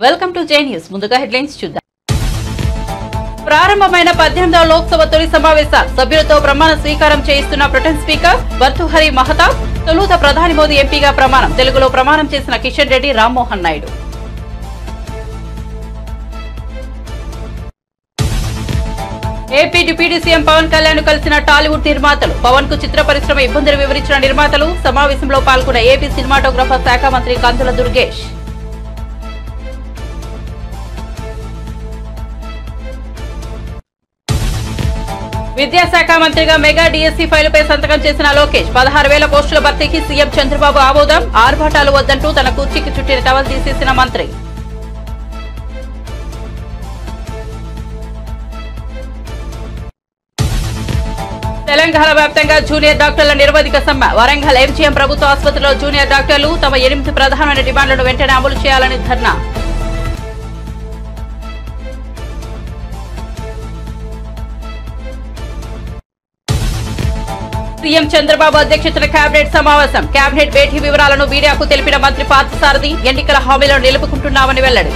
Welcome to J news. ముందుగా headlines చూద్దాం. ప్రారంభమైన 18వ లోక్సభ తొలి సమావేశాలు సభ్యులతో ప్రమాణ స్వీకారం చేయిస్తున్న ప్రొటెం స్పీకర్ భర్తృహరి మహతాబ్. తొలుత ప్రధాని మోదీ ఎంపీగా ప్రమాణం. తెలుగులో ప్రమాణం చేసిన Kishan Reddy, Rammohan Naidu. AP deputy CM Pawan Kalyan కలిసిన టాలీవుడ్ నిర్మాతలు. పవన్ కు చిత్ర పరిశ్రమ ఇబ్బందులు వివరించిన నిర్మాతలు. సమావేశంలో పాల్గొన్న ఏపీ సినిమాటోగ్రఫర్ శాఖ మంత్రి కందుల దుర్గేష్. విద్యాశాఖ మంత్రిగా మెగా డిఎస్సీ ఫైలుపై సంతకం చేసిన లోకేష్. 16,000 పోస్టుల భర్తీకి సీఎం చంద్రబాబు ఆమోదం. ఆర్భాటాలు వద్దంటూ తన కుర్చీకి చుట్టిన టవల్ తీసేసిన మంత్రి. తెలంగాణ వ్యాప్తంగా జూనియర్ డాక్టర్ల నిరవధిక సమ్మె. వరంగల్ ఎంజీఎం ప్రభుత్వ ఆసుపత్రిలో జూనియర్ డాక్టర్లు తమ 8 ప్రధానమైన డిమాండ్లను వెంటనే అమలు చేయాలని ధర్నా. సీఎం చంద్రబాబు అధ్యక్షతన కేబినెట్ సమావేశం. కేబినెట్ భేటీ వివరాలను మీడియాకు తెలిపిన మంత్రి పార్థసారథి. ఎన్నికల హామీలను నిలుపుకుంటున్నామని వెల్లడి.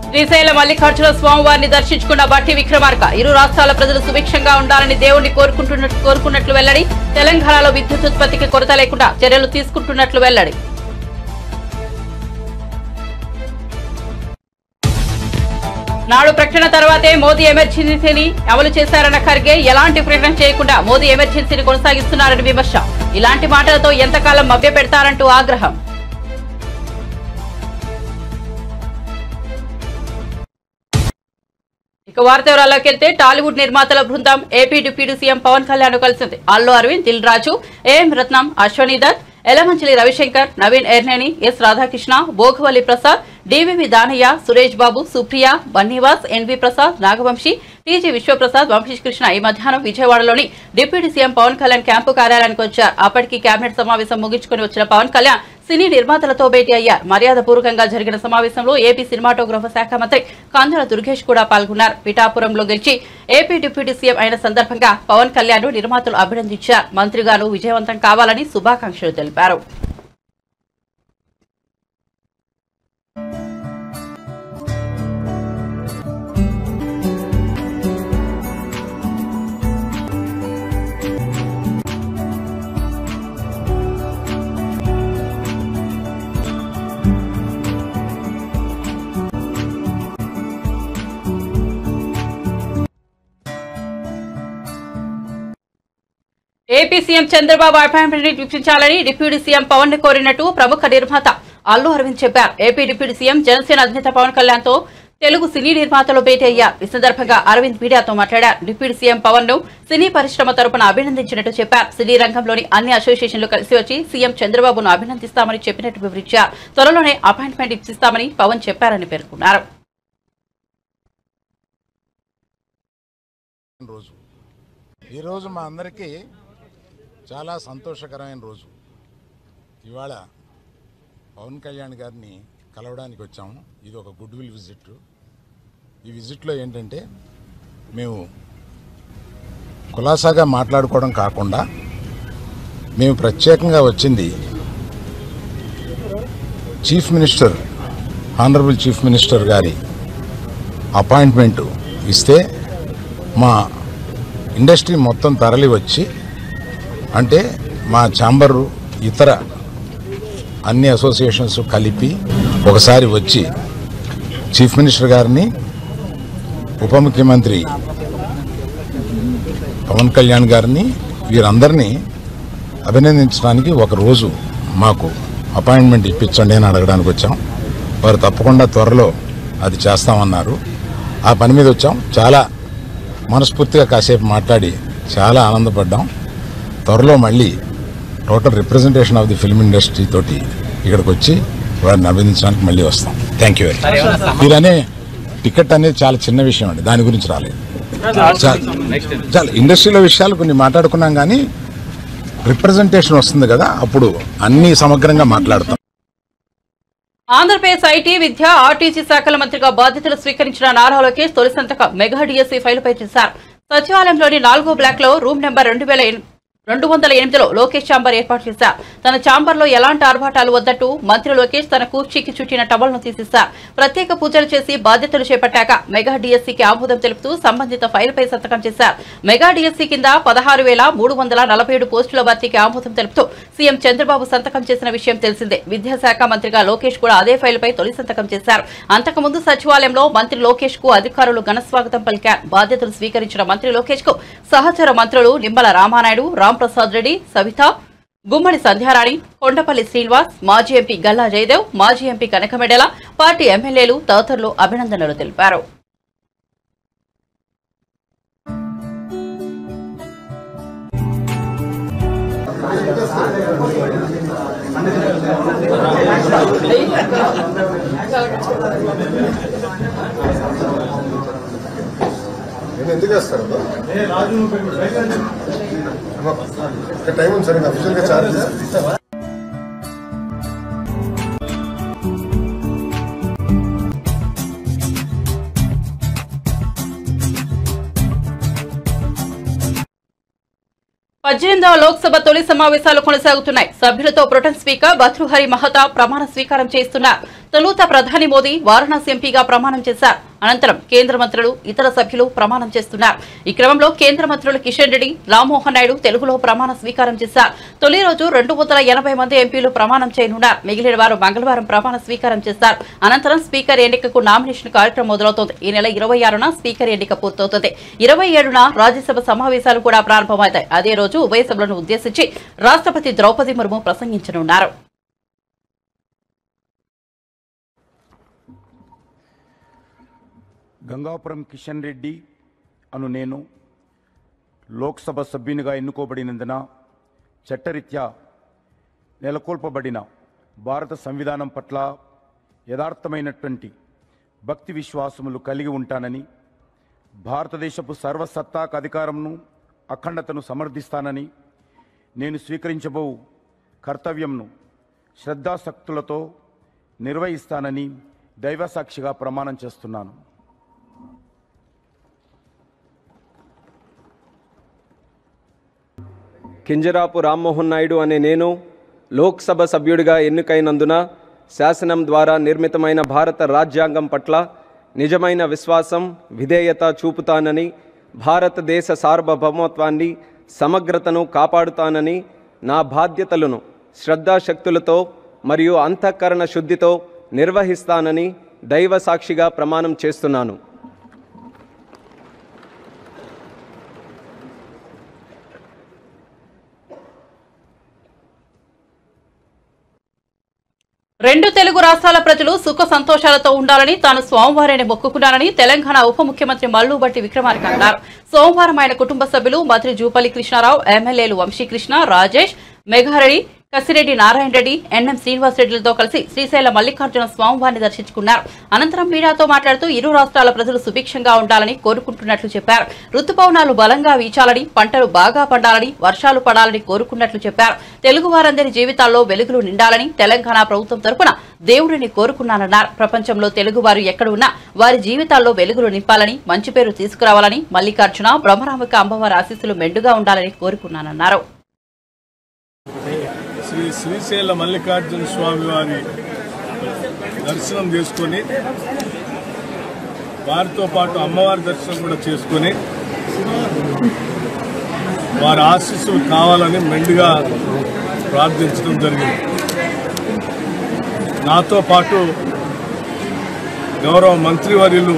శ్రీశైలం మల్లికార్జున స్వామివారిని దర్శించుకున్న బట్టి విక్రమార్క. ఇరు రాష్ట్రాల ప్రజలు సుభిక్షంగా ఉండాలని దేవుణ్ణి కోరుకున్నట్లు వెల్లడి. తెలంగాణలో విద్యుత్ ఉత్పత్తికి కొరత లేకుండా చర్యలు తీసుకుంటున్నట్లు వెల్లడి. నాడు ప్రకటన తర్వాతే మోదీ ఎమర్జెన్సీని అమలు చేశారన్న ఖర్గే. ఎలాంటి ప్రకటన చేయకుండా మోదీ ఎమర్జెన్సీని కొనసాగిస్తున్నారని విమర్శ. ఇలాంటి మాటలతో ఎంతకాలం మభ్యపెడతారంటూ ఆగ్రహం. ఇక వార్త వివరాల్లోకి వెళ్తే టాలీవుడ్ నిర్మాతల బృందం AP deputy CM Pawan Kalyan కలిసింది. Allu Aravind, Dil Raju, AM Ratnam, Ashwini Dutt, Yalamanchili Ravishankar, Naveen Yerneni, S Radhakrishna, Bhogavalli Prasad, DVV Danayya, Suresh Babu, Supriya, Bunny Vas, NV Prasad, Nagavamsi, TG Vishwaprasad, Vamsikrishna ఈ మధ్యాహ్నం విజయవాడలోని deputy CM Pawan Kalyan camp కార్యాలయానికి వచ్చారు. అప్పటికి కేబినెట్ సమావేశం ముగించుకుని వచ్చిన పవన్ కళ్యాణ్ సినీ నిర్మాతలతో భేటీ అయ్యారు. మర్యాదపూర్వకంగా జరిగిన సమావేశంలో ఏపీ సినిమాటోగ్రఫర్ శాఖ మంత్రి కందుల దుర్గేష్ కూడా పాల్గొన్నారు. పిఠాపురంలో గెలిచి ఏపీ డిప్యూటీ సీఎం అయిన సందర్భంగా పవన్ కళ్యాణ్ నిర్మాతలు అభినందించారు. మంత్రిగారు విజయవంతం కావాలని శుభాకాంక్షలు తెలిపారు. ఏపీ సీఎం చంద్రబాబు అపాయింట్మెంట్ ని చూపించాలని డిప్యూటీ సీఎం పవన్ ని కోరినట్టు ప్రముఖ నిర్మాత అల్లు అరవింద్ చెప్పారు. ఏపీ డిప్యూటీ సీఎం జనసేన అధినేత పవన్ కళ్యాణ్ తో తెలుగు సినీ నిర్మాతలు భేటీ అయ్యారు. ఈ సందర్భంగా అరవింద్ మీడియాతో మాట్లాడారు. డిప్యూటీ సీఎం పవన్ ను సినీ పరిశ్రమ తరపున అభినందించినట్టు చెప్పారు. సినీ రంగంలోని అన్ని అసోసియేషన్లు కలిసి వచ్చి సీఎం చంద్రబాబును అభినందిస్తామని చెప్పినట్టు వివరించారు. త్వరలోనే అపాయింట్మెంట్ ఇప్పిస్తామని పవన్ చెప్పారని పేర్కొన్నారు. ఈరోజు మా అందరికీ చాలా సంతోషకరమైన రోజు. ఇవాళ పవన్ కళ్యాణ్ గారిని కలవడానికి వచ్చాము. ఇది ఒక గుడ్ విల్ విజిట్. ఈ విజిట్లో ఏంటంటే మేము కులాసాగా మాట్లాడుకోవడం కాకుండా మేము ప్రత్యేకంగా వచ్చింది chief minister, honourable chief minister గారి అపాయింట్మెంటు ఇస్తే మా ఇండస్ట్రీ మొత్తం తరలి వచ్చి, అంటే మా ఛాంబరు ఇతర అన్ని అసోసియేషన్స్ కలిపి ఒకసారి వచ్చి చీఫ్ మినిస్టర్ గారిని, ఉప ముఖ్యమంత్రి పవన్ కళ్యాణ్ గారిని, వీరందరినీ అభినందించడానికి ఒకరోజు మాకు అపాయింట్మెంట్ ఇప్పించండి అని అడగడానికి వచ్చాం. వారు తప్పకుండా త్వరలో అది చేస్తామన్నారు. ఆ పని మీద వచ్చాం. చాలా మనస్ఫూర్తిగా కాసేపు మాట్లాడి చాలా ఆనందపడ్డాం. త్వరలో మళ్ళీ total representation of the film industry తోటి ఇక్కడికి వచ్చి వారిని అభినందించడానికి మళ్ళీ వస్తాం. Thank you very much. మీరనే టికెట్ అనేది చాలా చిన్న విషయం అండి, దాని గురించి రాలేదు. చాలా ఇండస్ట్రీలో విషయాలు కొన్ని మాట్లాడుకున్నాం, కానీ రిప్రజెంటేషన్ వస్తుంది కదా, అప్పుడు అన్ని సమగ్రంగా మాట్లాడతాం. ఆంధ్రప్రదేశ్ ఐటీ, విద్య, ఆర్టీసీ శాఖల మంత్రిగా బాధ్యతలు స్వీకరించిన నారా లోకేష్ తొలి సంతకం మెగా డిఎస్సీ ఫైలుపై చేశారు. సచివాలయంలోని 4వ బ్లాక్ లో రూమ్ నెంబర్ 208లో లోకేష్ ఛాంబర్ ఏర్పాటు చేశారు. తన ఛాంబర్లో ఎలాంటి ఆర్భాటాలు వద్దట్టు మంత్రి లోకేష్ తన కుర్చీకి చుట్టిన టవల్ను తీసేశారు. ప్రత్యేక పూజలు చేసి బాధ్యతలు చేపట్టాక మెగా డిఎస్సీకి ఆమోదం తెలుపుతూ సంబంధిత ఫైల్పై సంతకం చేశారు. మెగా డిఎస్సీ కింద 16,347 పోస్టుల భర్తీకి ఆమోదం తెలుపుతూ సీఎం చంద్రబాబు సంతకం చేసిన విషయం తెలిసిందే. విద్యాశాఖ మంత్రిగా లోకేష్ కూడా అదే ఫైల్పై తొలి సంతకం చేశారు. అంతకుముందు సచివాలయంలో మంత్రి లోకేష్ కు అధికారులు ఘనస్వాగతం పలికారు. బాధ్యతలు స్వీకరించిన మంత్రి లోకేష్ కు సహచర మంత్రులు నిమ్మల రామానాయుడు, రాంప్రసాద్ రెడ్డి, సవిత, గుమ్మడి సంధ్యారాణి, కొండపల్లి శ్రీనివాస్, మాజీ ఎంపీ గల్లా జయదేవ్, మాజీ ఎంపీ కనకమెడల, పార్టీ ఎమ్మెల్యేలు తదితరులు అభినందనలు తెలిపారు. ఎందుకు వేస్తారు టైం ఉంది సార్ అఫీషియల్ గా చార్జ్ పద్దెనిమిదవ లోక్సభ తొలి సమావేశాలు కొనసాగుతున్నాయి. సభ్యులతో ప్రొటెం స్పీకర్ భర్తృహరి మహతా ప్రమాణ స్వీకారం చేస్తున్నారు. తొలుత ప్రధాని మోదీ వారణాసి ఎంపీగా ప్రమాణం చేశారు. అనంతరం కేంద్ర మంత్రులు, ఇతర సభ్యులు ప్రమాణం చేస్తున్నారు. ఈ క్రమంలో కేంద్ర మంత్రులు కిషన్ రెడ్డి, రామ్మోహన్ నాయుడు తెలుగులో ప్రమాణ స్వీకారం చేశారు. తొలి రోజు 280 మంది ఎంపీలు ప్రమాణం చేయనున్నారు. మిగిలిన వారు మంగళవారం ప్రమాణ స్వీకారం చేస్తారు. అనంతరం స్పీకర్ ఎన్నికకు నామినేషన్ కార్యక్రమం మొదలవుతోంది. ఈ నెల 26న స్పీకర్ ఎన్నిక పూర్తవుతుంది. 27న రాజ్యసభ సమావేశాలు కూడా ప్రారంభమవుతాయి. అదే రోజు ఉభయ సభలను ఉద్దేశించి రాష్ట్రపతి ద్రౌపది ముర్ము ప్రసంగించనున్నారు. గంగాపురం కిషన్ రెడ్డి అను నేను లోక్సభ సభ్యునిగా ఎన్నుకోబడినందున చట్టరీత్యా నెలకొల్పబడిన భారత సంవిధానం పట్ల యథార్థమైనటువంటి భక్తి విశ్వాసములు కలిగి ఉంటానని, భారతదేశపు సర్వసత్తాక అధికారంను, అఖండతను సమర్థిస్తానని, నేను స్వీకరించబో కర్తవ్యంను శ్రద్ధాశక్తులతో నిర్వహిస్తానని దైవసాక్షిగా ప్రమాణం చేస్తున్నాను. కింజరాపు రామ్మోహన్ నాయుడు అనే నేను లోక్సభ సభ్యుడిగా ఎన్నికైనందున శాసనం ద్వారా నిర్మితమైన భారత రాజ్యాంగం పట్ల నిజమైన విశ్వాసం, విధేయత చూపుతానని, భారతదేశ సార్వభౌమత్వాన్ని, సమగ్రతను కాపాడుతానని, నా బాధ్యతలను శ్రద్ధాశక్తులతో మరియు అంతఃకరణ శుద్ధితో నిర్వహిస్తానని దైవ సాక్షిగా ప్రమాణం చేస్తున్నాను. రెండు తెలుగు రాష్ట్రాల ప్రజలు సుఖ సంతోషాలతో ఉండాలని తాను సోమవారాన్ని మొక్కుకున్నానని తెలంగాణ ఉప ముఖ్యమంత్రి మల్లుబట్టి విక్రమార్క అన్నారు. సోమవారం ఆయన కుటుంబ సభ్యులు మంత్రి జూపల్లి కృష్ణారావు, ఎమ్మెల్యేలు వంశీకృష్ణ, రాజేష్, మెఘారెడ్డి, కసిరెడ్డి నారాయణ రెడ్డి, ఎన్ఎం శ్రీనివాసరెడ్డిలతో కలిసి శ్రీశైల మల్లికార్జున స్వామివారిని దర్శించుకున్నారు. అనంతరం మీడియాతో మాట్లాడుతూ ఇరు రాష్ట్రాల ప్రజలు సుభిక్షంగా ఉండాలని కోరుకుంటున్నట్లు చెప్పారు. రుతుపవనాలు బలంగా వీచాలని, పంటలు బాగా పండాలని, వర్షాలు పడాలని కోరుకున్నట్లు చెప్పారు. తెలుగు వారందరి జీవితాల్లో వెలుగులు నిండాలని తెలంగాణ ప్రభుత్వం తరపున దేవుడిని కోరుకున్నానన్నారు. ప్రపంచంలో తెలుగువారు ఎక్కడ ఉన్నా వారి జీవితాల్లో వెలుగులు నింపాలని, మంచి పేరు తీసుకురావాలని, మల్లికార్జున బ్రహ్మరాంబిక అమ్మవారి ఆశీస్సులు మెండుగా ఉండాలని కోరుకున్నానన్నారు. శ్రీశైల మల్లికార్జున స్వామి వారి దర్శనం చేసుకొని వారితో పాటు అమ్మవారి దర్శనం కూడా చేసుకొని వారి ఆశీస్సులు కావాలని మెండుగా ప్రార్థించడం జరిగింది. నాతో పాటు గౌరవ మంత్రివర్యులు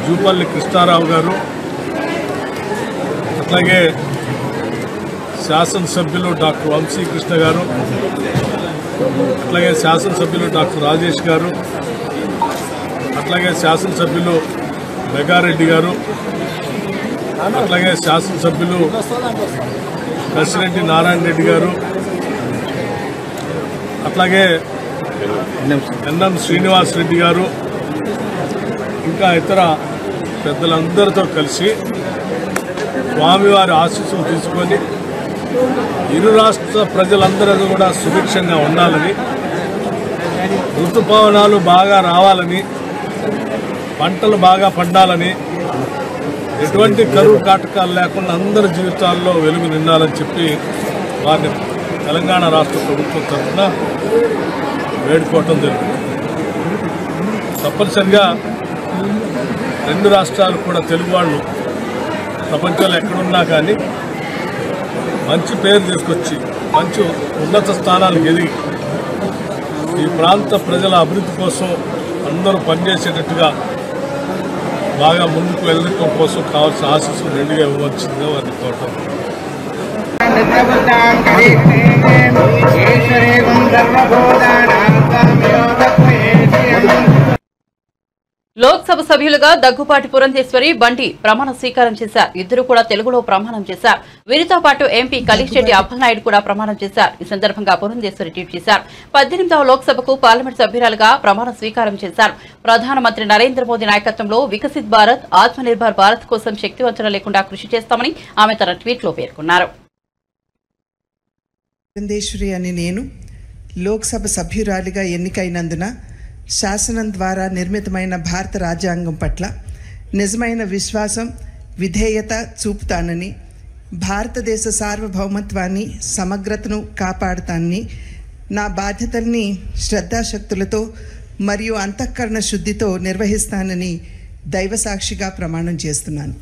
జూపల్లి కృష్ణారావు గారు, అట్లాగే శాసనసభ్యులు డాక్టర్ వంశీకృష్ణ గారు, అట్లాగే శాసనసభ్యులు డాక్టర్ రాజేష్ గారు, అట్లాగే శాసనసభ్యులు మెగారెడ్డి గారు, అట్లాగే శాసనసభ్యులు కసిరెడ్డి నారాయణ రెడ్డి గారు, అట్లాగే ఎన్ఎం శ్రీనివాసరెడ్డి గారు, ఇంకా ఇతర పెద్దలందరితో కలిసి స్వామివారి ఆశీస్సులు తీసుకొని ఇరు రాష్ట్ర ప్రజలందరూ కూడా సుభిక్షంగా ఉండాలని, ఋతుపవనాలు బాగా రావాలని, పంటలు బాగా పండాలని, ఎటువంటి కరువు కాటకాలు లేకుండా అందరి జీవితాల్లో వెలుగు నిండాలని చెప్పి వారిని తెలంగాణ రాష్ట్ర ప్రభుత్వం తరఫున వేడుకోవటం జరుగుతుంది. తప్పనిసరిగా రెండు రాష్ట్రాలు కూడా తెలుగు వాళ్ళు ప్రపంచంలో ఎక్కడున్నా కానీ మంచి పేరు తీసుకొచ్చి మంచి ఉన్నత స్థానాలకు ఎదిగి ఈ ప్రాంత ప్రజల అభివృద్ధి కోసం అందరూ పనిచేసేటట్టుగా బాగా ముందుకు వెళ్ళడం కోసం కావాల్సిన ఆశీస్సులు రెండుగా ఇవ్వవలసిందిగా వారిని కోరటం. లోక్సభ సభ్యులుగా దగ్గుపాటి పురంధేశ్వరి బండి ప్రమాణ స్వీకారం చేశారు. ఇద్దరు కూడా తెలుగులో ప్రమాణం చేశారు. వీరితో పాటు ఎంపీ కలిశెట్టి అప్పలనాయుడు కూడా ప్రమాణం చేశారు. ఈ సందర్భంగా పురంధేశ్వరి ట్వీట్ చేశారు. 18వ లోక్సభకు పార్లమెంట్ సభ్యురాలుగా ప్రమాణ స్వీకారం చేశారు. ప్రధానమంత్రి నరేంద్ర మోదీ నాయకత్వంలో వికసిత్ భారత్, ఆత్మనిర్భర్ భారత్ కోసం శక్తివంచన లేకుండా కృషి చేస్తామని ఆమె తన ట్వీట్లో పేర్కొన్నారు. పురంధేశ్వరి అని నేను లోక్సభ సభ్యురాలిగా ఎన్నికైనందున శాసనం ద్వారా నిర్మితమైన భారత రాజ్యాంగం పట్ల నిజమైన విశ్వాసం, విధేయత చూపుతానని, భారతదేశ సార్వభౌమత్వాన్ని, సమగ్రతను కాపాడుతానని, నా బాధ్యతల్ని శ్రద్ధాశక్తులతో మరియు అంతఃకరణ శుద్ధితో నిర్వహిస్తానని దైవసాక్షిగా ప్రమాణం చేస్తున్నాను.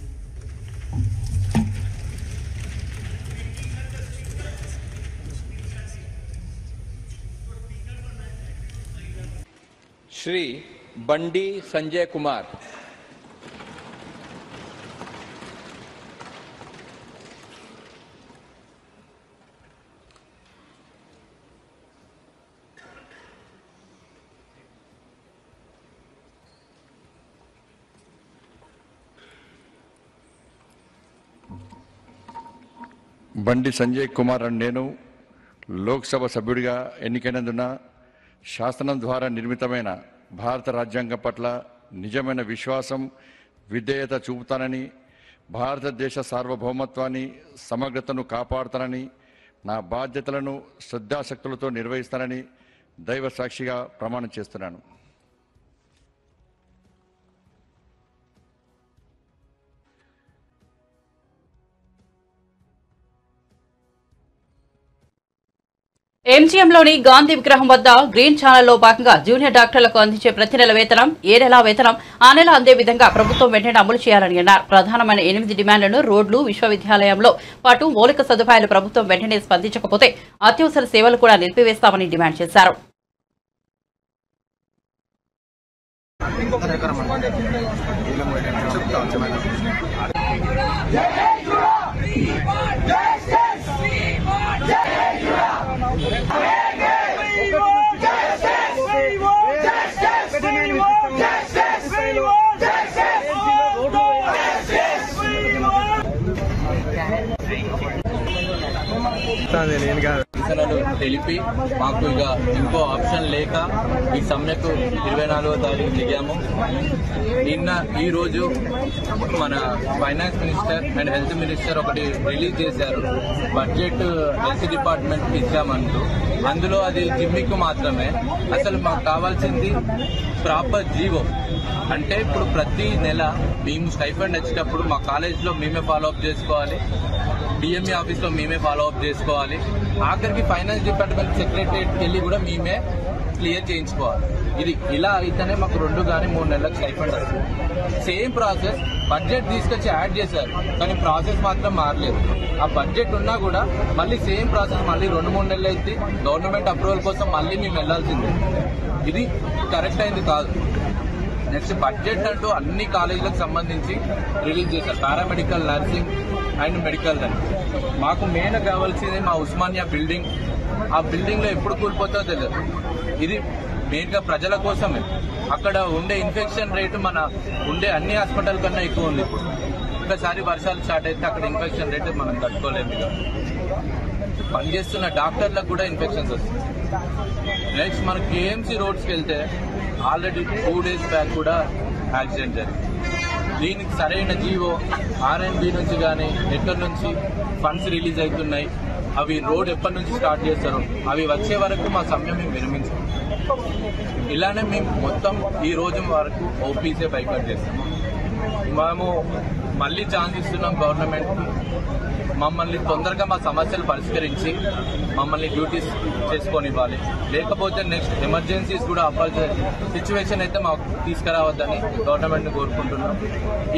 श्री बंडी संजय कुमार। బండి సంజయ్ కుమార్ అని నేను లోక్సభ సభ్యుడిగా ఎన్నికైనందున శాసనం ద్వారా నిర్మితమైన భారత రాజ్యాంగం పట్ల నిజమైన విశ్వాసం, విధేయత చూపుతానని, భారతదేశ సార్వభౌమత్వాన్ని, సమగ్రతను కాపాడుతానని, నా బాధ్యతలను శ్రద్ధాశక్తులతో నిర్వహిస్తానని దైవ సాక్షిగా ప్రమాణం చేస్తున్నాను. ఎంజీఎంలోని గాంధీ విగ్రహం వద్ద గ్రీన్ ఛానల్లో భాగంగా జూనియర్ డాక్టర్లకు అందించే ప్రతి నెల వేతనం, ఏ నెల వేతనం ఆ నెల అందే విధంగా ప్రభుత్వం వెంటనే అమలు చేయాలని అన్నారు. ప్రధానమైన 8 డిమాండ్లను రోడ్లు, విశ్వవిద్యాలయంలో పాటు మౌలిక సదుపాయాలు ప్రభుత్వం వెంటనే స్పందించకపోతే అత్యవసర సేవలు కూడా నిలిపివేస్తామని డిమాండ్ చేశారు. నిరసనలు తెలిపి మాకు ఇక ఇంకో ఆప్షన్ లేక ఈ సమ్మెకు 24వ తారీఖు దిగాము. ఈ రోజు మన finance minister and health minister ఒకటి రిలీజ్ చేశారు. బడ్జెట్ హెల్త్ డిపార్ట్మెంట్ కి ఇచ్చామంటూ. అందులో అది జిమ్మిక్ మాత్రమే. అసలు మాకు కావాల్సింది ప్రాపర్ జీవో. అంటే ఇప్పుడు ప్రతి నెల మేము స్టైఫండ్ వచ్చేటప్పుడు మా కాలేజ్లో మేమే ఫాలో అప్ చేసుకోవాలి, డిఎంఈ ఆఫీస్లో మేమే ఫాలో అప్ చేసుకోవాలి, ఆఖరికి ఫైనాన్స్ డిపార్ట్మెంట్ సెక్రటరియట్కి వెళ్ళి కూడా మేమే క్లియర్ చేయించుకోవాలి. ఇది ఇలా అయితేనే మాకు 2 కానీ 3 నెలలకు స్టైఫండ్ వస్తుంది. సేమ్ ప్రాసెస్ బడ్జెట్ తీసుకొచ్చి యాడ్ చేశారు, కానీ ప్రాసెస్ మాత్రం మారలేదు. ఆ బడ్జెట్ ఉన్నా కూడా మళ్ళీ సేమ్ ప్రాసెస్ మళ్ళీ 2-3 నెలలు అయితే గవర్నమెంట్ అప్రూవల్ కోసం మళ్ళీ మేము వెళ్లాల్సిందే. ఇది కరెక్ట్ అయింది కాదు. నెక్స్ట్ బడ్జెట్ అంటూ అన్ని కాలేజీలకు సంబంధించి రిలీజ్ చేశారు, పారామెడికల్, నర్సింగ్ అండ్ మెడికల్ అని. మాకు మెయిన్ కావాల్సింది మా ఉస్మానియా బిల్డింగ్. ఆ బిల్డింగ్ లో ఎప్పుడు కూలిపోతుందో తెలియదు. ఇది మెయిన్ గా ప్రజల కోసమే. అక్కడ ఉండే ఇన్ఫెక్షన్ రేటు మన ఉండే అన్ని హాస్పిటల్ కన్నా ఎక్కువ ఉంది. ఇప్పుడు ఒకసారి వర్షాలు స్టార్ట్ అయితే అక్కడ ఇన్ఫెక్షన్ రేటు మనం తట్టుకోలేము. పనిచేస్తున్న డాక్టర్లకు కూడా ఇన్ఫెక్షన్స్ వస్తుంది. నెక్స్ట్ మన కేఎంసీ రోడ్స్కి వెళ్తే ఆల్రెడీ 2 days బ్యాక్ కూడా యాక్సిడెంట్ జరిగింది. దీనికి సరైన జీవో ఆర్ఎండ్బి నుంచి కానీ ఎక్కడి నుంచి ఫండ్స్ రిలీజ్ అవుతున్నాయి, అవి రోడ్ ఎప్పటి నుంచి స్టార్ట్ చేస్తారో అవి వచ్చే వరకు మా సమ్మె మేము విరమించాం. ఇలానే మేము మొత్తం ఈ రోజు వరకు ఓపీసీ బైకౌట్ చేస్తాం. మేము మళ్ళీ ఛాన్స్ ఇస్తున్నాం గవర్నమెంట్కి. మమ్మల్ని తొందరగా మా సమస్యలు పరిష్కరించి మమ్మల్ని డ్యూటీస్ చేసుకొనివ్వాలి. లేకపోతే నెక్స్ట్ ఎమర్జెన్సీస్ కూడా అవ్వాల్సిన సిచ్యువేషన్ అయితే మాకు తీసుకురావద్దని గవర్నమెంట్ని కోరుకుంటున్నాం.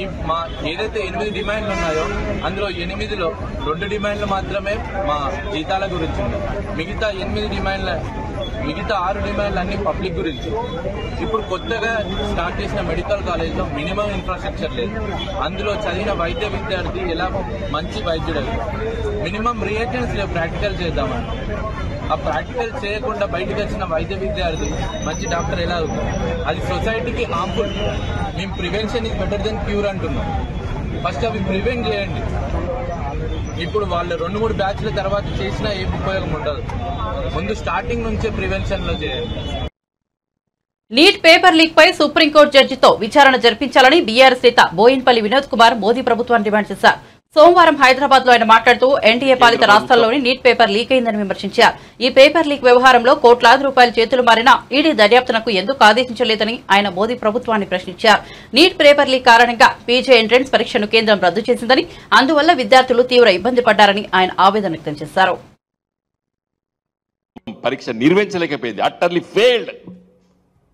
ఈ మా ఏదైతే 8 డిమాండ్లు ఉన్నాయో అందులో 8లో 2 డిమాండ్లు మాత్రమే మా జీతాల గురించి ఉన్నాయి. మిగతా 6 డిమాండ్లు అన్ని పబ్లిక్ గురించి. ఇప్పుడు కొత్తగా స్టార్ట్ చేసిన మెడికల్ కాలేజ్లో మినిమం ఇన్ఫ్రాస్ట్రక్చర్ లేదు. అందులో చదివిన వైద్య విద్యార్థి ఎలా మంచి వైద్యుడు మినిమం రియేజెంట్స్ లేవు ప్రాక్టికల్ చేద్దామని. ఆ ప్రాక్టికల్ చేయకుండా బయటకు వచ్చిన వైద్య విద్యార్థి మంచి డాక్టర్ ఎలా అవుతుంది? అది సొసైటీకి హార్మ్ఫుల్. మేము prevention is better then cure అంటున్నాం. ఫస్ట్ అవి ప్రివెంట్ చేయండి. ఇప్పుడు వాళ్ళు 2-3 బ్యాచ్ల తర్వాత చేసినా ఏం ఉపయోగం ఉండదు. ముందు స్టార్టింగ్ నుంచే ప్రివెన్షన్ లో చేయండి. నీట్ పేపర్ లీక్ పై సుప్రీంకోర్టు జడ్జితో విచారణ జరిపించాలని బీఆర్ఎస్ నేత బోయిన్పల్లి వినోద్ కుమార్ మోదీ ప్రభుత్వాన్ని డిమాండ్ చేశారు. సోమవారం హైదరాబాద్ లో ఆయన మాట్లాడుతూ ఎన్డీఏ పాలిత రాష్ట్రాల్లోని నీట్ పేపర్ లీక్ అయిందని విమర్శించారు. ఈ పేపర్ లీక్ వ్యవహారంలో కోట్లాది రూపాయల చేతులు మారినా ఈడీ దర్యాప్తునకు ఎందుకు ఆదేశించలేదని ఆయన మోదీ ప్రభుత్వాన్ని ప్రశ్నించారు. నీట్ పేపర్ లీక్ కారణంగా పీజీ ఎంట్రన్స్ పరీక్షను కేంద్రం రద్దు చేసిందని, అందువల్ల విద్యార్థులు తీవ్ర ఇబ్బంది పడ్డారని ఆయన ఆవేదన వ్యక్తం చేశారు. పరీక్ష నిర్వహించలేకపోయింది. Utterly failed.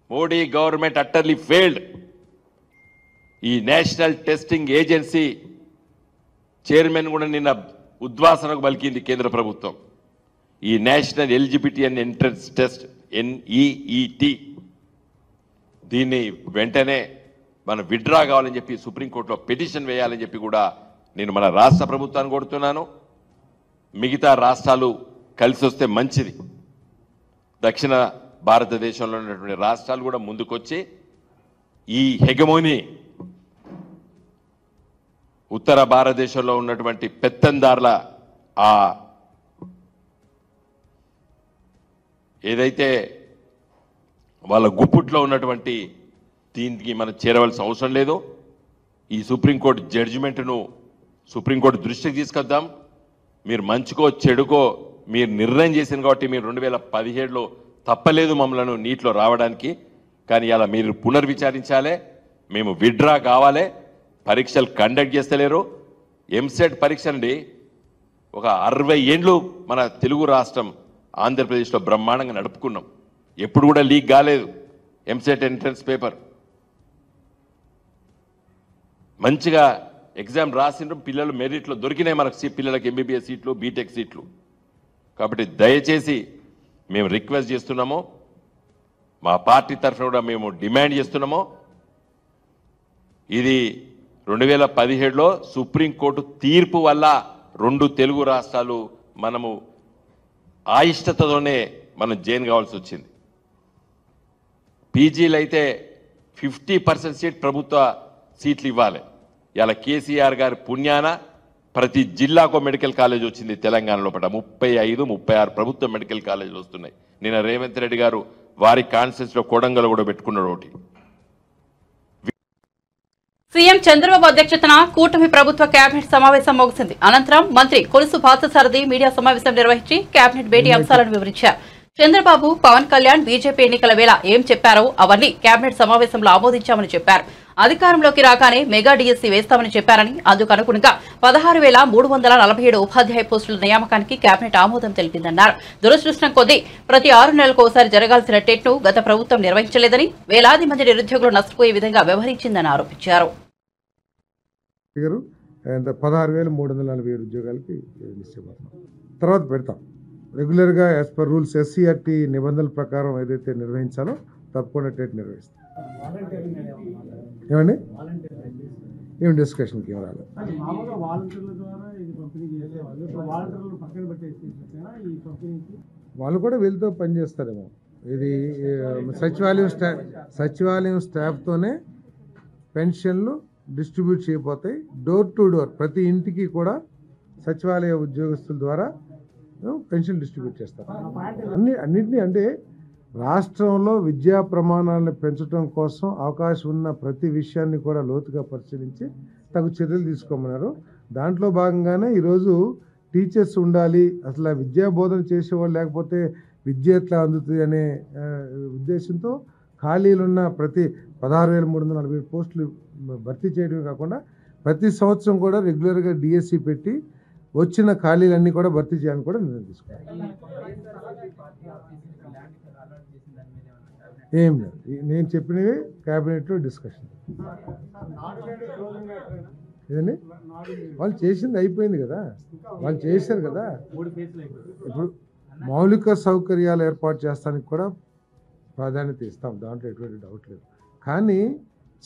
Modi government utterly failed. ఈ నేషనల్ టెస్టింగ్ ఏజెన్సీ చైర్మన్ కూడా నిన్న ఉద్వాసనకు పలికింది కేంద్ర ప్రభుత్వం. ఈ national eligibility and entrance test NEET దీన్ని వెంటనే మనం విత్డ్రా కావాలని చెప్పి సుప్రీంకోర్టులో పిటిషన్ వేయాలని చెప్పి కూడా నేను మన రాష్ట్ర ప్రభుత్వాన్ని కోరుతున్నాను. మిగతా రాష్ట్రాలు కలిసి వస్తే మంచిది. దక్షిణ భారతదేశంలో ఉన్నటువంటి రాష్ట్రాలు కూడా ముందుకొచ్చి ఈ హెగమోని ఉత్తర భారతదేశంలో ఉన్నటువంటి పెత్తందారుల ఆ ఏదైతే వాళ్ళ గుప్పుట్లో ఉన్నటువంటి దీనికి మనం చేరవలసిన అవసరం లేదు. ఈ సుప్రీంకోర్టు జడ్జిమెంట్ను సుప్రీంకోర్టు దృష్టికి తీసుకొద్దాం. మీరు మంచుకో చెడుకో మీరు నిర్ణయం చేసింది కాబట్టి మీరు 2017లో తప్పలేదు మమ్మల్ని నీటిలో రావడానికి. కానీ అలా మీరు పునర్విచారించాలి. మేము విత్డ్రా కావాలి. పరీక్షలు కండక్ట్ చేస్తలేరు. ఎంసెట్ పరీక్ష అండి ఒక 60 ఏండ్లు మన తెలుగు రాష్ట్రం ఆంధ్రప్రదేశ్లో బ్రహ్మాండంగా నడుపుకున్నాం. ఎప్పుడు కూడా లీక్ కాలేదు ఎంసెట్ ఎంట్రన్స్ పేపర్. మంచిగా ఎగ్జామ్ రాసిండ్రు. పిల్లలు మెరిట్లో దొరికినాయి మనకు పిల్లలకి MBBS సీట్లు, బీటెక్ సీట్లు. కాబట్టి దయచేసి మేము రిక్వెస్ట్ చేస్తున్నాము, మా పార్టీ తరఫున కూడా మేము డిమాండ్ చేస్తున్నాము. ఇది 2017లో సుప్రీంకోర్టు తీర్పు వల్ల 2 తెలుగు రాష్ట్రాలు మనము అయిష్టతతోనే మనం జైన్ కావాల్సి వచ్చింది. పీజీలు అయితే 50% సీట్ ప్రభుత్వ సీట్లు ఇవ్వాలి. ఇలా కేసీఆర్ గారి పుణ్యాన ప్రతి జిల్లాకు మెడికల్ కాలేజ్ వచ్చింది తెలంగాణలో. 35, 36 ప్రభుత్వ మెడికల్ కాలేజీలు వస్తున్నాయి. నిన్న రేవంత్ రెడ్డి గారు వారి కాన్స్టిట్యూన్సీలో కొడంగల్ కూడా పెట్టుకున్నాడు ఒకటి. సీఎం చంద్రబాబు అధ్యక్షతన కూటమి ప్రభుత్వ కేబినెట్ సమావేశం ముగిసింది. అనంతరం మంత్రి కొలుసు పార్థసారథి మీడియా సమావేశం నిర్వహించి కేబినెట్ భేటీ అంశాలను వివరించారు. చంద్రబాబు, పవన్ కళ్యాణ్ బీజేపీ ఎన్నికల వేళ ఏం చెప్పారో అవన్నీ కేబినెట్ సమావేశంలో ఆమోదించామని చెప్పారు. అధికారంలోకి రాగానే మెగా డిఎస్సీ వేస్తామని చెప్పారని, అందుకు అనుగుణంగా 16,347 ఉపాధ్యాయ పోస్టుల నియామకానికి కేబినెట్ ఆమోదం తెలిపిందన్నారు. దురదృష్టం కొద్దీ ప్రతి 6 నెలలకు ఒకసారి జరగాల్సిన టెట్ ను గత ప్రభుత్వం నిర్వహించలేదని, వేలాది మంది నిరుద్యోగులు నష్టపోయే విధంగా వ్యవహరించిందని ఆరోపించారు. 16,347 ఉద్యోగాలకి తర్వాత పెడతాం. రెగ్యులర్గా యాజ్ పర్ రూల్స్ SCRT నిబంధనల ప్రకారం ఏదైతే నిర్వహించాలో తప్పకుండా టెట్ నిర్వహిస్తాం. ఏమండి ఏం డిస్కషన్కి ఏం రాలేదు. వాళ్ళు కూడా వీళ్ళతో పనిచేస్తారేమో. ఇది సచివాలయం స్టాఫ్తోనే పెన్షన్లు డిస్ట్రిబ్యూట్ చేయబోతాయి. డోర్ టు డోర్ ప్రతి ఇంటికి కూడా సచివాలయ ఉద్యోగస్తుల ద్వారా పెన్షన్ డిస్ట్రిబ్యూట్ చేస్తారు. అన్నింటినీ అంటే రాష్ట్రంలో విద్యా ప్రమాణాలను పెంచడం కోసం అవకాశం ఉన్న ప్రతి విషయాన్ని కూడా లోతుగా పరిశీలించి తగు చర్యలు తీసుకోమన్నారు. దాంట్లో భాగంగానే ఈరోజు టీచర్స్ ఉండాలి, అసలు విద్యా బోధన చేసేవాళ్ళు లేకపోతే విద్య ఎట్లా అందుతుంది అనే ఉద్దేశంతో ఖాళీలున్న ప్రతి 16,347 పోస్టులు భర్తీ చేయడమే కాకుండా ప్రతి సంవత్సరం కూడా రెగ్యులర్గా డిఎస్సి పెట్టి వచ్చిన ఖాళీలన్నీ కూడా భర్తీ చేయాలని కూడా నిర్ణయం తీసుకున్నాం. ఏం లేదు, నేను చెప్పినవి క్యాబినెట్లో డిస్కషన్. ఏదండి వాళ్ళు చేసింది అయిపోయింది కదా, వాళ్ళు చేశారు కదా. ఇప్పుడు మౌలిక సౌకర్యాలు ఏర్పాటు చేస్తానికి కూడా ప్రాధాన్యత ఇస్తాం, దాంట్లో ఎటువంటి డౌట్ లేదు. కానీ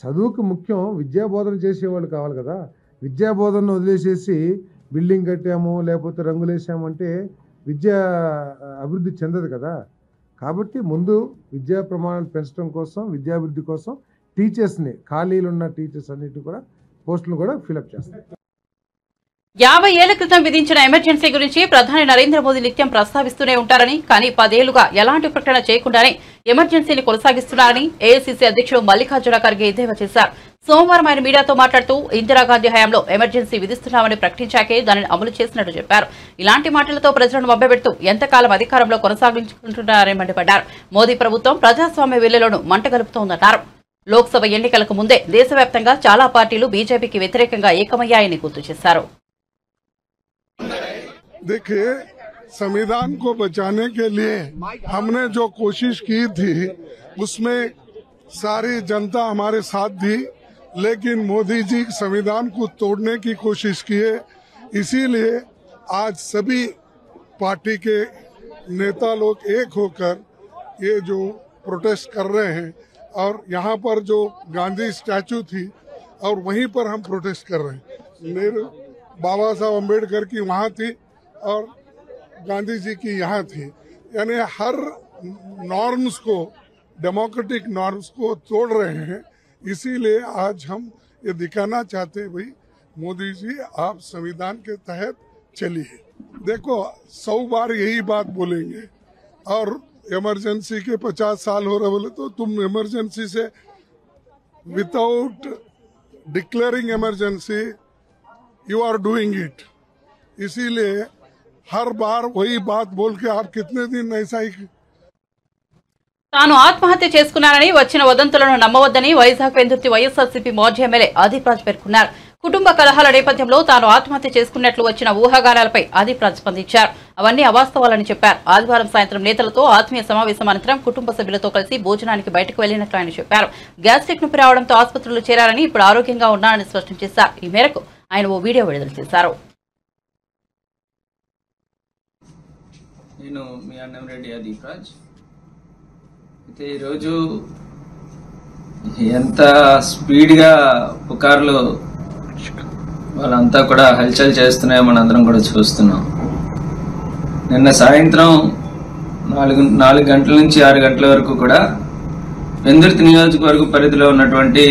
చదువుకు ముఖ్యం, విద్యాబోధన చేసేవాళ్ళు కావాలి కదా. విద్యాబోధనను వదిలేసేసి బిల్డింగ్ కట్టాము లేకపోతే రంగులేసామంటే విద్య అభివృద్ధి చెందదు కదా. కాబట్టి ముందు విద్యా ప్రమాణాలు పెంచడం కోసం, విద్యాభివృద్ధి కోసం టీచర్స్ని, ఖాళీలు ఉన్న టీచర్స్ అన్నిటి కూడా పోస్టులు కూడా ఫిలప్ చేస్తారు. 50 ఏళ్ల క్రితం విధించిన ఎమర్జెన్సీ గురించి ప్రధాని నరేంద్ర మోదీ నిత్యం ప్రస్తావిస్తూనే ఉంటారని, కానీ 10 ఏళ్లుగా ఎలాంటి ప్రకటన చేయకుండానే ఎమర్జెన్సీని కొనసాగిస్తున్నారని ఏఐసీసీ అధ్యక్షుడు మల్లికార్జున ఖర్గే ఎద్దేవా చేశారు. సోమవారం ఆయన మీడియాతో మాట్లాడుతూ ఇందిరాగాంధీ హయాంలో ఎమర్జెన్సీ విధిస్తున్నామని ప్రకటించాకే దానిని అమలు చేసినట్టు చెప్పారు. ఇలాంటి మాటలతో ప్రజలను మభ్యపెడుతూ ఎంతకాలం అధికారంలో కొనసాగించుకుంటున్నారని మండిపడ్డారు. మోదీ ప్రభుత్వం ప్రజాస్వామ్య విలువలను మంటగలుపుతోందన్నారు. లోక్సభ ఎన్నికలకు ముందే దేశవ్యాప్తంగా చాలా పార్టీలు బీజేపీకి వ్యతిరేకంగా ఏకమయ్యాయని గుర్తు చేశారు. देखिए, संविधान को बचाने के लिए हमने जो कोशिश की थी उसमें सारी जनता हमारे साथ थी, लेकिन मोदी जी संविधान को तोड़ने की कोशिश किए. इसीलिए आज सभी पार्टी के नेता लोग एक होकर ये जो प्रोटेस्ट कर रहे हैं, और यहाँ पर जो गांधी स्टैचू थी और वहीं पर हम प्रोटेस्ट कर रहे हैं. नेहरू, बाबा साहब अम्बेडकर की वहाँ थी और गांधी जी की यहाँ थी. यानी हर नॉर्म्स को, डेमोक्रेटिक नॉर्म्स को तोड़ रहे हैं. इसीलिए आज हम ये दिखाना चाहते हैं, भाई मोदी जी आप संविधान के तहत चलिए. देखो 100 बार यही बात बोलेंगे और इमरजेंसी के 50 साल हो रहे बोले तो तुम इमरजेंसी से without declaring emergency you are doing it. इसीलिए हर बार वही बात बोल के आप कितने दिन ऐसा ही. తాను ఆత్మహత్య చేసుకున్నానని వచ్చిన వదంతులను నమ్మవద్దని వైజాగ్ పెందుర్తి వైఎస్ఆర్సీపీ మాజీ ఎమ్మెల్యే ఆదిప్ రాజ్ పేర్కొన్నారు. కుటుంబ కలహాల నేపథ్యంలో తాను ఆత్మహత్య చేసుకున్నట్లు వచ్చిన ఊహాగానాలపై ఆదిప్ రాజ్ స్పందించారు. అవన్నీ అవాస్తవాలని చెప్పారు. ఆదివారం సాయంత్రం నేతలతో ఆత్మీయ సమావేశం అనంతరం కుటుంబ సభ్యులతో కలిసి భోజనానికి బయటకు వెళ్లినట్లు ఆయన చెప్పారు. గ్యాస్ట్రిక్ నొప్పి రావడంతో ఆసుపత్రిలో చేరారని, ఇప్పుడు ఆరోగ్యంగా ఉన్నారని స్పష్టం చేశారు. ఈ మేరకు ఆయన ఓ వీడియో విడుదల చేశారు. నేను మీ అన్నంరెడ్డి ఆదిప్ రాజ్. అయితే ఈరోజు ఎంత స్పీడ్గా పుకార్లు వాళ్ళంతా కూడా హల్చల్ చేస్తున్నాయో మనందరం కూడా చూస్తున్నాం. నిన్న సాయంత్రం 4 గంటల నుంచి 6 గంటల వరకు కూడా పెందుర్తి నియోజకవర్గ పరిధిలో ఉన్నటువంటి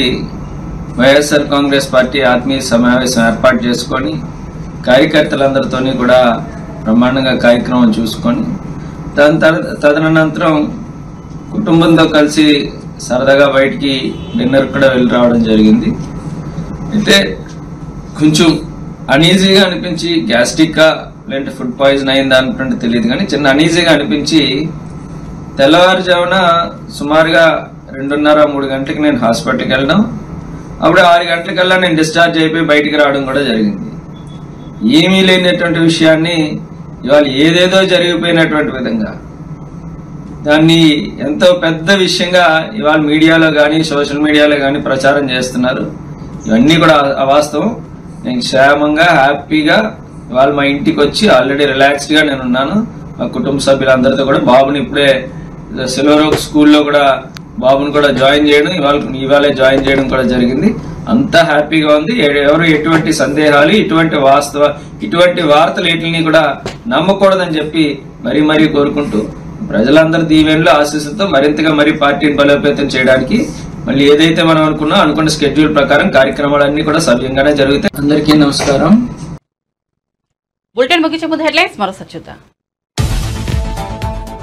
వైఎస్ఆర్ కాంగ్రెస్ పార్టీ ఆత్మీయ సమావేశం ఏర్పాటు చేసుకొని కార్యకర్తలందరితోని కూడా బ్రహ్మాండంగా కార్యక్రమం చూసుకొని తదనంతరం కుటుంబంతో కలిసి సరదాగా బయటికి డిన్నర్ కూడా వెళ్ళి రావడం జరిగింది. అయితే కొంచెం అనీజీగా అనిపించి, గ్యాస్ట్రిక్గా లేదంటే ఫుడ్ పాయిజన్ అయిందా అనుకుంటే తెలియదు కానీ చిన్న అనీజీగా అనిపించి తెల్లవారుజామున సుమారుగా 2:30-3 గంటలకి నేను హాస్పిటల్కి వెళ్ళడం, అప్పుడు 6 గంటలకల్లా నేను డిశ్చార్జ్ అయిపోయి బయటికి రావడం కూడా జరిగింది. ఏమీ లేనటువంటి విషయాన్ని ఇవాళ ఏదేదో జరిగిపోయినటువంటి విధంగా దాన్ని ఎంతో పెద్ద విషయంగా ఇవాళ మీడియాలో కానీ సోషల్ మీడియాలో కానీ ప్రచారం చేస్తున్నారు. ఇవన్నీ కూడా అవాస్తవం. నేను క్షేమంగా హ్యాపీగా ఇవాళ మా ఇంటికి వచ్చి ఆల్రెడీ రిలాక్స్డ్గా నేను ఉన్నాను. మా కుటుంబ సభ్యులందరితో కూడా బాబుని ఇప్పుడే సిల్వర్ ఓక్ స్కూల్లో కూడా బాబుని కూడా జాయిన్ చేయడం, ఇవాళే జాయిన్ చేయడం కూడా జరిగింది. అంతా హ్యాపీగా ఉంది. ఎవరు ఎటువంటి సందేహాలు, ఇటువంటి వార్తలు వీటిని కూడా నమ్మకూడదని చెప్పి మరీ కోరుకుంటూ ప్రజలందరి దీవెనలు ఆశీస్సులతో మరింతగా పార్టీని బలోపేతం చేయడానికి మళ్ళీ ఏదైతే మనం అనుకున్న స్కెడ్యూల్ ప్రకారం కార్యక్రమాలన్నీ కూడా సవ్యంగానే జరుగుతాయి. అందరికీ నమస్కారం. బులెటిన్ ముగించే ముందు హెడ్లైన్స్ మరోసారి చూద్దాం.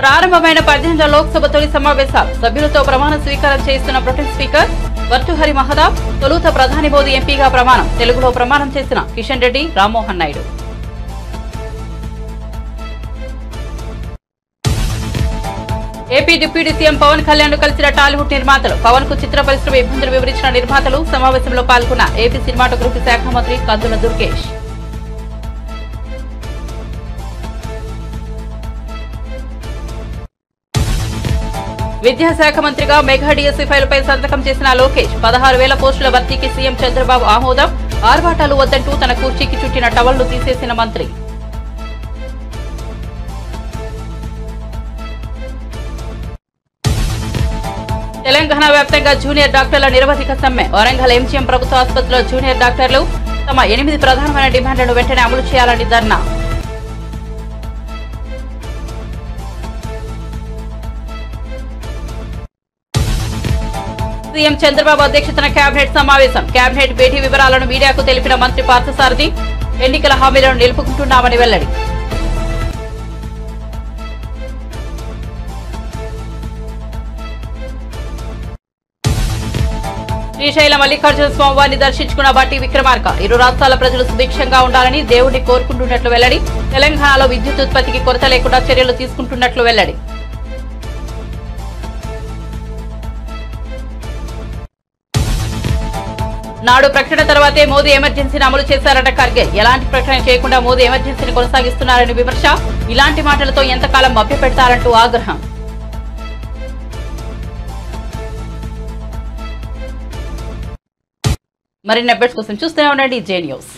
ప్రారంభమైన 18వ లోక్సభ తొలి సమావేశాలు, సభ్యులతో ప్రమాణ స్వీకారం చేస్తున్న ప్రొటెం స్పీకర్ భర్తృహరి మహతాబ్. తొలుత ప్రధాని మోదీ ఎంపీగా ప్రమాణం, తెలుగులో ప్రమాణం చేసిన Kishan Reddy, Rammohan Naidu. AP deputy CM Pawan Kalyan కలిసిన టాలీవుడ్ నిర్మాతలు. పవన్ కు చిత్ర పరిశ్రమ ఇబ్బందులు వివరించిన నిర్మాతలు. సమావేశంలో పాల్గొన్న ఏపీ సినిమాటోగ్రఫీ శాఖ మంత్రి కందుల దుర్గేష్. విద్యాశాఖ మంత్రిగా మెగా డిఎస్సీ ఫైలుపై సంతకం చేసిన లోకేష్. 16,000 పోస్టుల భర్తీకి సీఎం చంద్రబాబు ఆమోదం. ఆర్భాటాలు వద్దంటూ తన కుర్చీకి చుట్టిన టవల్ను తీసేసిన మంత్రి. తెలంగాణ వ్యాప్తంగా జూనియర్ డాక్టర్ల నిరవధిక సమ్మె. వరంగల్ ఎంజీఎం ప్రభుత్వ ఆసుపత్రిలో జూనియర్ డాక్టర్లు తమ 8 ప్రధానమైన డిమాండ్లను వెంటనే అమలు చేయాలని ధర్నా. సీఎం చంద్రబాబు అధ్యక్షతన కేబినెట్ సమావేశం. కేబినెట్ భేటీ వివరాలను మీడియాకు తెలిపిన మంత్రి పార్థసారథి. ఎన్నికల హామీలను నిలుపుకుంటున్నామని వెల్లడి. శ్రీశైలం మల్లికార్జున స్వామివారిని దర్శించుకున్న బట్టి విక్రమార్క. ఇరు రాష్ట్రాల ప్రజలు సుభిక్షంగా ఉండాలని దేవుడిని కోరుకుంటున్నట్లు వెల్లడి. తెలంగాణలో విద్యుత్ ఉత్పత్తికి కొరత లేకుండా చర్యలు తీసుకుంటున్నట్లు వెల్లడి. నాడు ప్రకటన తర్వాతే మోదీ ఎమర్జెన్సీని అమలు చేశారట ఖర్గే. ఎలాంటి ప్రకటన చేయకుండా మోదీ ఎమర్జెన్సీని కొనసాగిస్తున్నారని విమర్శ. ఇలాంటి మాటలతో ఎంతకాలం మభ్యపెడతారంటూ ఆగ్రహం. మరిన్ని అప్డేట్స్ కోసం చూస్తూనే ఉండండి జే న్యూస్.